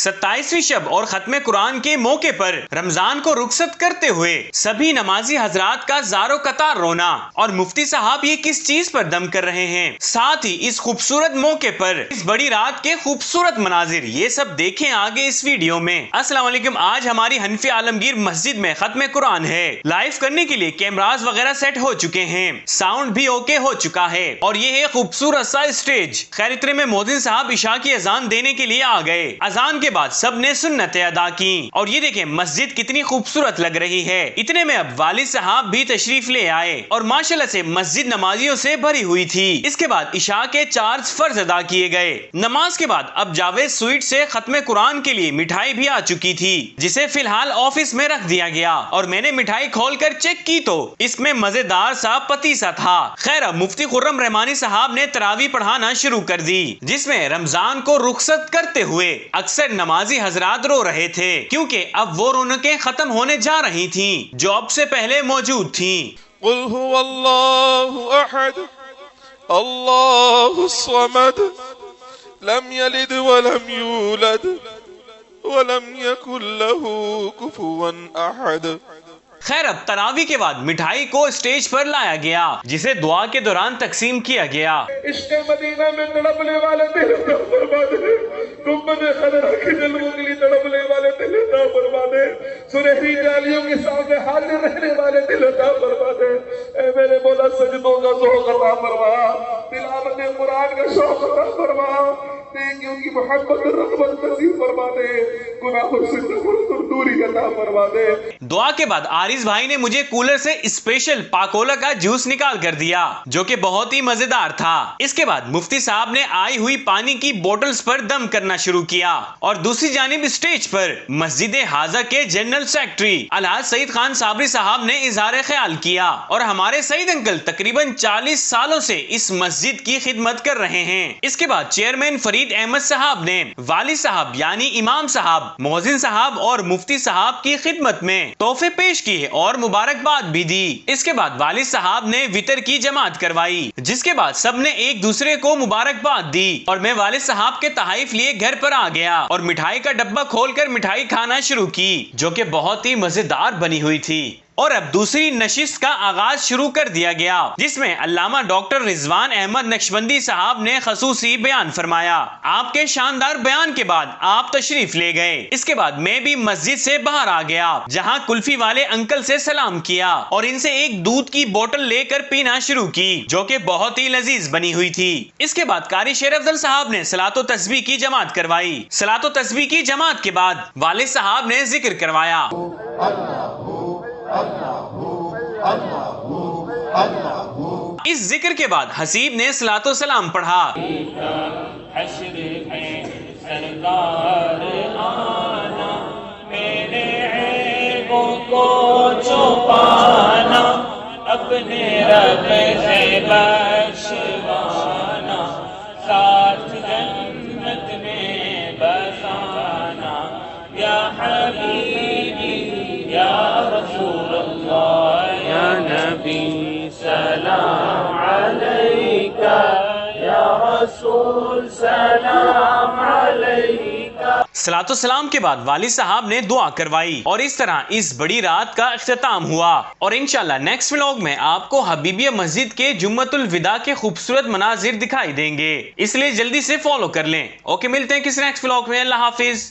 27ویں شب اور ختم قرآن کے موقع پر رمضان کو رخصت کرتے ہوئے سبھی نمازی حضرات کا زارو قطار رونا، اور مفتی صاحب یہ کس چیز پر دم کر رہے ہیں، ساتھ ہی اس خوبصورت موقع پر اس بڑی رات کے خوبصورت مناظر، یہ سب دیکھیں آگے اس ویڈیو میں۔ السلام علیکم، آج ہماری حنفی عالمگیر مسجد میں ختم قرآن ہے۔ لائیو کرنے کے لیے کیمراز وغیرہ سیٹ ہو چکے ہیں، ساؤنڈ بھی اوکے ہو چکا ہے، اور یہ ہے خوبصورت سا اسٹیج۔ خیر اتنے میں مؤذن صاحب عشاء کی اذان دینے کے لیے آ گئے۔ اذان کے بعد سب نے سنتیں ادا کی، اور یہ دیکھیں مسجد کتنی خوبصورت لگ رہی ہے۔ اتنے میں اب والد صاحب بھی تشریف لے آئے، اور ماشاءاللہ سے مسجد نمازیوں سے بھری ہوئی تھی۔ اس کے بعد عشاء کے 4 فرض ادا کیے گئے۔ نماز کے بعد اب جاوید سویٹ سے ختم قرآن کے لیے مٹھائی بھی آ چکی تھی، جسے فی الحال آفس میں رکھ دیا گیا، اور میں نے مٹھائی کھول کر چیک کی تو اس میں مزیدار سا پتیسا تھا۔ خیر اب مفتی خرم رحمانی صاحب نے تراویح پڑھانا شروع کر دی، جس میں رمضان کو رخصت کرتے ہوئے اکثر نمازی حضرات رو رہے تھے، کیونکہ اب وہ رونقیں ختم ہونے جا رہی تھیں جو اب سے پہلے موجود تھیں۔ قل هو الله احد الله الصمد لم يلد ولم يولد ولم يكن له كفوا احد۔ خیر اب تراویح کے بعد مٹھائی کو اسٹیج پر لایا گیا، جسے دعا کے دوران تقسیم کیا گیا۔ عشق مدینہ میں تڑپنے والے دل عطا فرما دے، گنبد خضرا کے جلووں کے لیے تڑپنے والے دل عطا فرما دے، سنہری جالیوں کے سامنے حاضر رہنے والے دل عطا فرما دے۔ اے میرے مولا سجدوں کا ذوق عطا فرما، تلاوت قرآن کا شوق عطا فرما، نیکیوں کی محبت رغبت نصیب فرما دے، گناہوں سے نفرت اور دوری عطا فرما دے۔ دعا کے بعد عارض بھائی نے مجھے کولر سے اسپیشل پاکولا کا جوس نکال کر دیا، جو کہ بہت ہی مزیدار تھا۔ اس کے بعد مفتی صاحب نے آئی ہوئی پانی کی بوٹلز پر دم کرنا شروع کیا، اور دوسری جانب اسٹیج پر مسجد حاضہ کے جنرل سیکرٹری الحاج سعید خان صابری صاحب نے اظہار خیال کیا، اور ہمارے سعید انکل تقریباً 40 سالوں سے اس مسجد کی خدمت کر رہے ہیں۔ اس کے بعد چیئرمین فرید احمد صاحب نے والد صاحب یعنی امام صاحب، مؤذن صاحب اور مفتی صاحب کی خدمت میں تحفے پیش کیے اور مبارکباد بھی دی۔ اس کے بعد والد صاحب نے وطر کی جماعت کروائی، جس کے بعد سب نے ایک دوسرے کو مبارکباد دی، اور میں والد صاحب کے تحائف لیے گھر پر آ گیا اور مٹھائی کا ڈبہ کھول کر مٹھائی کھانا شروع کی، جو کہ بہت ہی مزیدار بنی ہوئی تھی۔ اور اب دوسری نشست کا آغاز شروع کر دیا گیا، جس میں علامہ ڈاکٹر رضوان احمد نقشبندی صاحب نے خصوصی بیان فرمایا۔ آپ کے شاندار بیان کے بعد آپ تشریف لے گئے۔ اس کے بعد میں بھی مسجد سے باہر آ گیا، جہاں کلفی والے انکل سے سلام کیا اور ان سے ایک دودھ کی بوتل لے کر پینا شروع کی، جو کہ بہت ہی لذیذ بنی ہوئی تھی۔ اس کے بعد قاری شیر افضل صاحب نے صلاۃ و تسبیح کی جماعت کروائی۔ صلاۃ و تسبیح کی جماعت کے بعد والد صاحب نے ذکر کروایا۔ اس ذکر کے بعد حسیب نے صلاۃ و سلام پڑھا۔ حشر میں سرکار آنا، میرے عیبوں کو چھپانا، اپنے رب سے بخشوانا، ساتھ جنت میں بسانا، یا حبیبی یا رسول اللہ یا نبی سلام علیکہ یا رسول سلام علیکہ۔ صلاۃ و سلام کے بعد والد صاحب نے دعا کروائی، اور اس طرح اس بڑی رات کا اختتام ہوا۔ اور انشاءاللہ نیکسٹ ولاگ میں آپ کو حبیبیہ مسجد کے جمعۃ الوداع کے خوبصورت مناظر دکھائی دیں گے، اس لیے جلدی سے فالو کر لیں۔ اوکے، ملتے ہیں کسی نیکسٹ ولاگ میں۔ اللہ حافظ۔